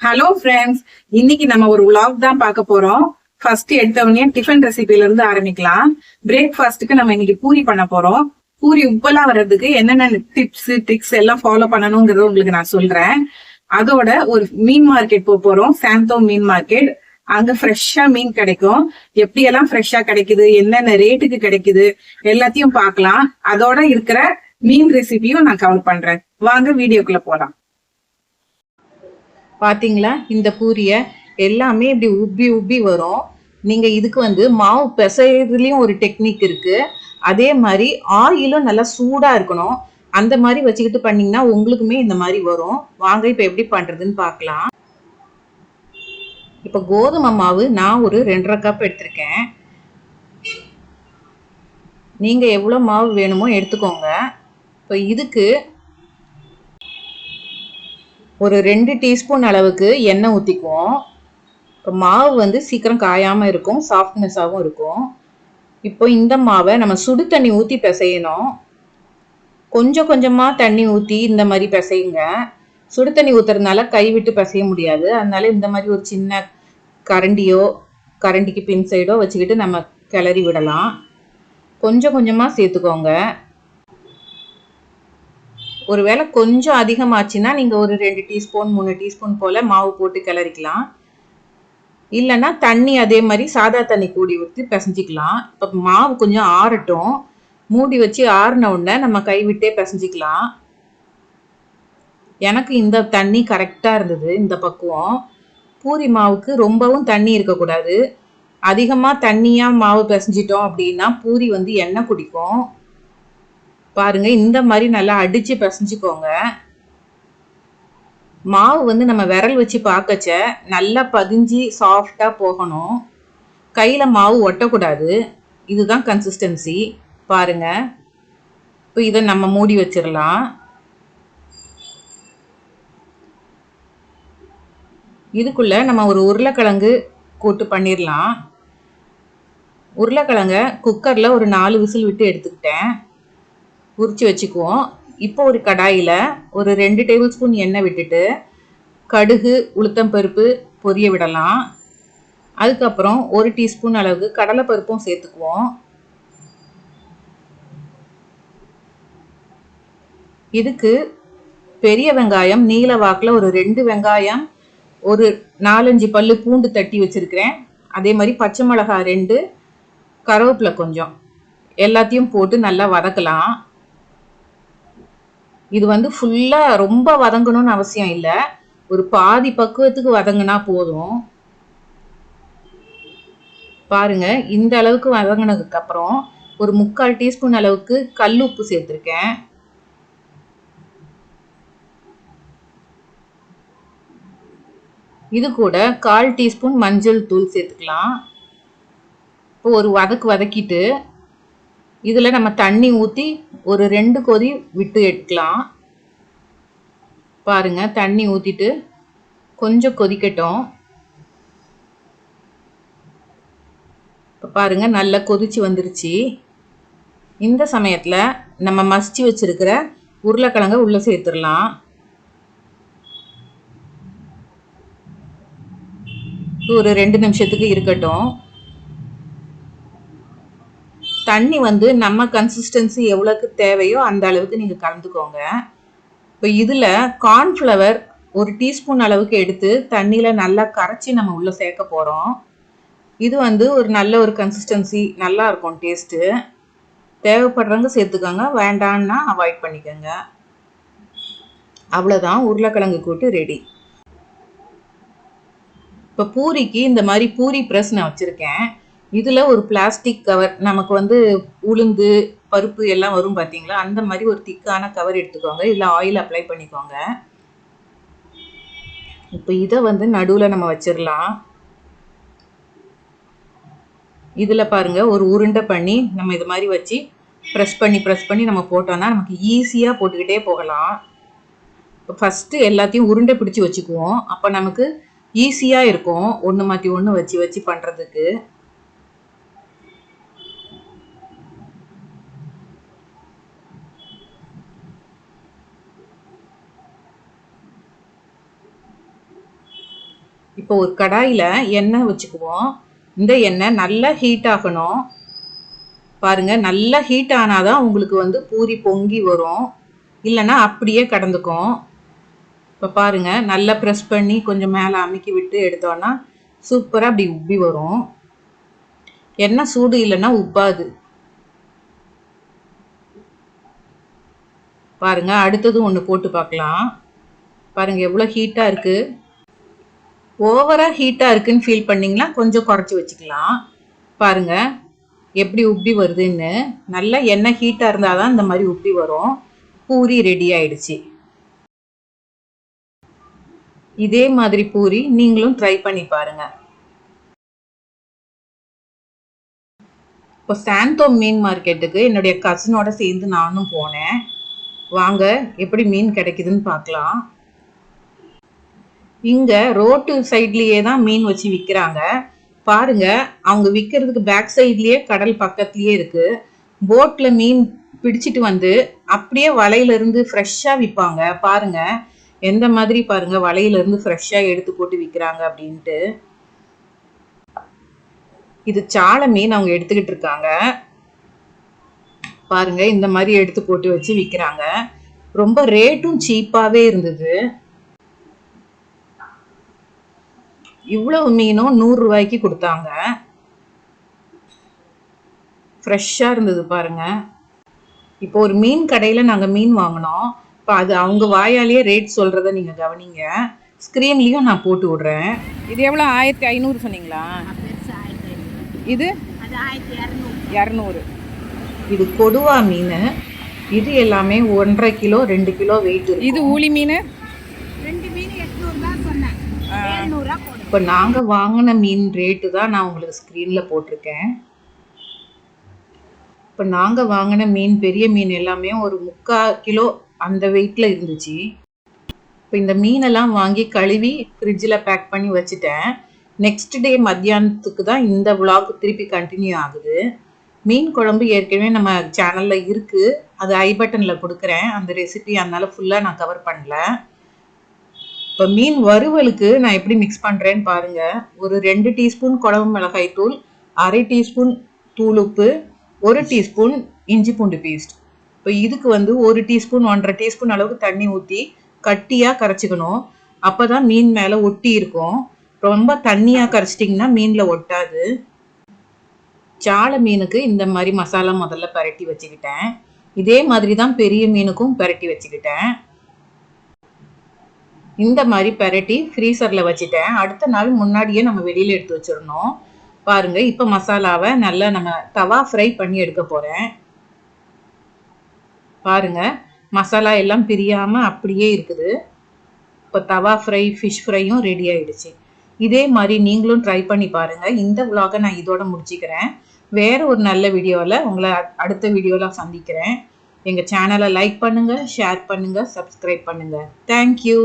Hello friends, இன்னைக்கு நம்ம ஒரு vlog தான் பார்க்க போறோம். ஃபர்ஸ்ட் எடுத்தவொடனே டிஃபன் ரெசிபில இருந்து ஆரம்பிக்கலாம். பிரேக்ஃபாஸ்ட்டுக்கு நம்ம இன்னைக்கு பூரி பண்ண போறோம். பூரி உப்பலா வர்றதுக்கு என்னென்ன டிப்ஸ் ட்ரிக்ஸ் எல்லாம் ஃபாலோ பண்ணணுங்கிறத உங்களுக்கு நான் சொல்றேன். அதோட ஒரு மீன் மார்க்கெட் போறோம், சாந்தோ மீன் மார்க்கெட். அங்க ஃப்ரெஷ்ஷா மீன் கிடைக்கும். எப்படி எல்லாம் ஃப்ரெஷ்ஷா கிடைக்குது, என்னென்ன ரேட்டுக்கு கிடைக்குது எல்லாத்தையும் பார்க்கலாம். அதோட இருக்கிற மீன் ரெசிபியும் நான் கவர் பண்றேன். வாங்க வீடியோக்குள்ள போலாம். பார்த்தீங்களா, இந்த பூரியை எல்லாமே இப்படி உப்பி உப்பி வரும். நீங்கள் இதுக்கு மாவு பிசைறதுலேயும் ஒரு டெக்னிக் இருக்குது. அதே மாதிரி ஆயிலும் நல்லா சூடாக இருக்கணும். அந்த மாதிரி வச்சுக்கிட்டு பண்ணிங்கன்னா உங்களுக்குமே இந்த மாதிரி வரும். வாங்க இப்போ எப்படி பண்ணுறதுன்னு பார்க்கலாம். இப்போ கோதுமை மாவு நான் ஒரு 2.5 கப் எடுத்திருக்கேன். நீங்கள் எவ்வளோ மாவு வேணுமோ எடுத்துக்கோங்க. இப்போ இதுக்கு ஒரு 2 டீஸ்பூன் அளவுக்கு எண்ணெய் ஊற்றிக்குவோம். இப்போ மாவு சீக்கிரம் காயாமல் இருக்கும், சாஃப்ட்னஸாகவும் இருக்கும். இப்போ இந்த மாவை நம்ம சுடு தண்ணி ஊற்றி பிசையணும். கொஞ்சம் கொஞ்சமாக தண்ணி ஊற்றி இந்த மாதிரி பிசையுங்க. சுடு தண்ணி ஊற்றுறதுனால கை விட்டு பிசைய முடியாது. அதனால இந்த மாதிரி ஒரு சின்ன கரண்டியோ கரண்டிக்கு பின் சைடோ வச்சுக்கிட்டு நம்ம கிளறி விடலாம். கொஞ்சம் கொஞ்சமாக சேர்த்துக்கோங்க. ஒருவேளை கொஞ்சம் அதிகமாச்சுன்னா நீங்கள் ஒரு 2 டீஸ்பூன் 3 டீஸ்பூன் போல் மாவு போட்டு கிளறிக்கலாம். இல்லைன்னா தண்ணி அதே மாதிரி சாதா தண்ணி கூடி ஊற்றி பிசைஞ்சிக்கலாம். இப்போ மாவு கொஞ்சம் ஆறட்டும். மூடி வச்சு ஆறின உடனே நம்ம கைவிட்டே பிசைஞ்சிக்கலாம். எனக்கு இந்த தண்ணி கரெக்டாக இருந்தது. இந்த பக்குவம் பூரி மாவுக்கு ரொம்பவும் தண்ணி இருக்கக்கூடாது. அதிகமாக தண்ணியாக மாவு பிசைஞ்சிட்டோம் அப்படின்னா பூரி எண்ணெய் குடிக்கும். பாருங்க, இந்த மாதிரி நல்லா அடிச்சு பிசைஞ்சுக்கோங்க. மாவு நம்ம விரல் வச்சு பார்க்கச்ச நல்லா பதிஞ்சு சாஃப்டா போகணும். கையில மாவு ஒட்டக்கூடாது. இதுதான் கன்சிஸ்டன்சி. பாருங்க, இப்போ இதை நம்ம மூடி வச்சிடலாம். இதுக்குள்ள நம்ம ஒரு உருளைக்கிழங்கு கூட்டு பண்ணிடலாம். உருளைக்கிழங்க குக்கர்ல ஒரு 4 விசில் விட்டு எடுத்துக்கிட்டேன். உரிச்சு வச்சுக்குவோம். இப்போ ஒரு கடாயில் ஒரு 2 டேபிள் ஸ்பூன் எண்ணெய் விட்டுட்டு கடுகு உளுத்தம்பருப்பு பொரிய விடலாம். அதுக்கப்புறம் 1 டீஸ்பூன் அளவுக்கு கடலைப்பருப்பும் சேர்த்துக்குவோம். இதுக்கு பெரிய வெங்காயம் நீல வாக்கில் ஒரு 2 வெங்காயம், ஒரு 4-5 பல்லு பூண்டு தட்டி வச்சிருக்கிறேன். அதே மாதிரி பச்சை மிளகாய் 2, கருவேப்பிலை கொஞ்சம், எல்லாத்தையும் போட்டு நல்லா வதக்கலாம். இது ஃபுல்லாக ரொம்ப வதங்கணும்னு அவசியம் இல்லை. ஒரு பாதி பக்குவத்துக்கு வதங்கினா போதும். பாருங்க, இந்த அளவுக்கு வதங்கினதுக்கு அப்புறம் ஒரு 3/4 டீஸ்பூன் அளவுக்கு கல் உப்பு சேர்த்துருக்கேன். இது கூட 1/4 டீஸ்பூன் மஞ்சள் தூள் சேர்த்துக்கலாம். இப்போ ஒரு வதக்கிட்டு இதில் நம்ம தண்ணி ஊற்றி ஒரு 2 கொதி விட்டு எடுக்கலாம். பாருங்க, தண்ணி ஊற்றிட்டு கொஞ்சம் கொதிக்கட்டும். இப்போ பாருங்க, நல்லா கொதிச்சு வந்துருச்சு. இந்த சமயத்தில் நம்ம மசிச்சு வச்சிருக்கிற உருளைக்கிழங்கை உள்ளே சேர்த்துடலாம். ஒரு 2 நிமிஷத்துக்கு இருக்கட்டும். தண்ணி நம்ம கன்சிஸ்டன்சி எவ்வளோக்கு தேவையோ அந்த அளவுக்கு நீங்கள் கலந்துக்கோங்க. இப்போ இதில் கார்ன்ஃப்ளவர் 1 டீஸ்பூன் அளவுக்கு எடுத்து தண்ணியில் நல்லா கரைச்சி நம்ம உள்ளே சேர்க்க போகிறோம். இது ஒரு நல்ல ஒரு கன்சிஸ்டன்சி, நல்லா இருக்கும் டேஸ்ட்டு. தேவைப்படுறவங்க சேர்த்துக்கோங்க, வேண்டான்னா அவாய்ட் பண்ணிக்கோங்க. அவ்வளோதான், உருளைக்கிழங்கு கூட்டு ரெடி. இப்போ பூரிக்கு இந்த மாதிரி பூரி ப்ரெஸ் நான் வச்சுருக்கேன். இதில் ஒரு பிளாஸ்டிக் கவர், நமக்கு உளுந்து பருப்பு எல்லாம் வரும் பார்த்தீங்களா, அந்த மாதிரி ஒரு திக்கான கவர் எடுத்துக்கோங்க. இதில் ஆயில் அப்ளை பண்ணிக்கோங்க. இப்போ இதை நடுவில் நம்ம வச்சிடலாம். இதில் பாருங்க, ஒரு உருண்டை பண்ணி நம்ம இது மாதிரி வச்சு ப்ரெஸ் பண்ணி நம்ம போட்டோம்னா நமக்கு ஈஸியாக போட்டுக்கிட்டே போகலாம். இப்போ ஃபஸ்ட்டு எல்லாத்தையும் உருண்டை பிடிச்சி வச்சுக்குவோம். அப்போ நமக்கு ஈஸியாக இருக்கும் ஒன்று மாற்றி ஒன்று வச்சு பண்ணுறதுக்கு. இப்போ ஒரு கடாயில எண்ணெய் வச்சுக்குவோம். இந்த எண்ணெய் நல்லா ஹீட் ஆகணும். பாருங்க, நல்லா ஹீட் ஆனாதான் உங்களுக்கு வந்து பூரி பொங்கி வரும், இல்லைன்னா அப்படியே கடந்துக்கும். இப்போ பாருங்க, நல்லா ப்ரெஸ் பண்ணி கொஞ்சம் மேலே அமுக்கி விட்டு எடுத்தோன்னா சூப்பராக அப்படி உப்பி வரும். எண்ணெய் சூடு இல்லைன்னா உப்பாது. பாருங்க, அடுத்தது ஒன்று போட்டு பார்க்கலாம். பாருங்க எவ்வளோ ஹீட்டாக இருக்கு. ஓவரா ஹீட்டாக இருக்குன்னு ஃபீல் பண்ணிங்கன்னா கொஞ்சம் குறைச்சி வச்சுக்கலாம். பாருங்க எப்படி உப்பி வருதுன்னு. நல்லா எண்ணெய் ஹீட்டாக இருந்தால் தான் இந்த மாதிரி உப்பி வரும். பூரி ரெடி ஆயிடுச்சு. இதே மாதிரி பூரி நீங்களும் ட்ரை பண்ணி பாருங்க. இப்போ சாந்தோம் மீன் மார்க்கெட்டுக்கு என்னுடைய கசினோட சேர்ந்து நானும் போனேன். வாங்க எப்படி மீன் கிடைக்குதுன்னு பார்க்கலாம். இங்க ரோட்டு சைட்லயே தான் மீன் வச்சு விற்கிறாங்க. பாருங்க, அவங்க விற்கிறதுக்கு பேக் சைட்லயே கடல் பக்கத்துலயே இருக்கு. போட்ல மீன் பிடிச்சிட்டு வந்து அப்படியே வலையில இருந்து ஃப்ரெஷ்ஷா விற்பாங்க. பாருங்க எந்த மாதிரி, பாருங்க வலையில இருந்து ஃப்ரெஷ்ஷா எடுத்து போட்டு விற்கிறாங்க அப்படின்ட்டு. இது சாலை மீன் அவங்க எடுத்துக்கிட்டு இருக்காங்க. பாருங்க இந்த மாதிரி எடுத்து போட்டு வச்சு விற்கிறாங்க. ரொம்ப ரேட்டும் சீப்பாவே இருந்தது. இவ்வளவு மீனும் 100 ரூபாய்க்கு கொடுத்தாங்க. ஃப்ரெஷ்ஷா இருந்தது பாருங்க. இப்போ ஒரு மீன் கடையில நாங்க மீன் வாங்கினோம். இப்போ அது அவங்க வாயாலேயே ரேட் சொல்றத நீங்க கவனிங்க. ஸ்கிரீன்லயும் நான் போட்டு விடுறேன். இது எவ்வளோ? 1500 சொன்னீங்களா? இது 200. இது கொடுவா மீன். இது எல்லாமே 1.5 கிலோ 2 கிலோ வெயிட். இது ஊளி மீன். 2 மீன் 800 தான் சொன்னேன். 700 போடு. இப்போ நாங்க வாங்கின மீன் ரேட்டு தான் நான் உங்களுக்கு ஸ்கிரீன்ல போட்டிருக்கேன். இப்போ நாங்க வாங்கின மீன், பெரிய மீன் எல்லாமே ஒரு 3/4 கிலோ அந்த வெயிட்ல இருந்துச்சு. இப்போ இந்த மீனெல்லாம் வாங்கி கழுவி ஃப்ரிட்ஜில் பேக் பண்ணி வச்சுட்டேன். நெக்ஸ்ட் டே மத்தியானத்துக்கு தான் இந்த விளாக் திருப்பி கண்டினியூ ஆகுது. மீன் குழம்பு ஏற்கனவே நம்ம சேனலில் இருக்குது. அது ஐ பட்டனில் கொடுக்குறேன் அந்த ரெசிபி. அதனால ஃபுல்லாக நான் கவர் பண்ணல. இப்போ மீன் வறுவலுக்கு நான் எப்படி மிக்ஸ் பண்ணுறேன்னு பாருங்கள். ஒரு 2 டீஸ்பூன் குழம்பு மிளகாய் தூள், 1/2 டீஸ்பூன் தூள் உப்பு, 1 டீஸ்பூன் இஞ்சி பூண்டு பேஸ்ட். இப்போ இதுக்கு வந்து 1 டீஸ்பூன் 1.5 டீஸ்பூன் அளவுக்கு தண்ணி ஊற்றி கட்டியாக கரைச்சிக்கணும். அப்போ தான் மீன் மேலே ஒட்டி இருக்கும். ரொம்ப தண்ணியாக கரைச்சிட்டிங்கன்னா மீனில் ஒட்டாது. சாலை மீனுக்கு இந்த மாதிரி மசாலா முதல்ல பரட்டி வச்சுக்கிட்டேன். இதே மாதிரி தான் பெரிய மீனுக்கும் பரட்டி வச்சுக்கிட்டேன். இந்த மாதிரி பரட்டி ஃப்ரீசரில் வச்சுட்டேன். அடுத்த நாள் முன்னாடியே நம்ம வெளியில் எடுத்து வச்சிடணும். பாருங்க, இப்போ மசாலாவை நல்லா நம்ம தவா ஃப்ரை பண்ணி எடுக்க போகிறேன். பாருங்க, மசாலா எல்லாம் பிரியாமல் அப்படியே இருக்குது. இப்போ தவா ஃப்ரை, ஃபிஷ் ஃப்ரையும் ரெடி ஆயிடுச்சு. இதே மாதிரி நீங்களும் ட்ரை பண்ணி பாருங்கள். இந்த விலாகை நான் இதோட முடிச்சுக்கிறேன். வேறு ஒரு நல்ல வீடியோவில் உங்களை அடுத்த வீடியோவில் சந்திக்கிறேன். எங்கள் சேனலை லைக் பண்ணுங்கள், ஷேர் பண்ணுங்கள், சப்ஸ்கிரைப் பண்ணுங்கள். தேங்க்யூ.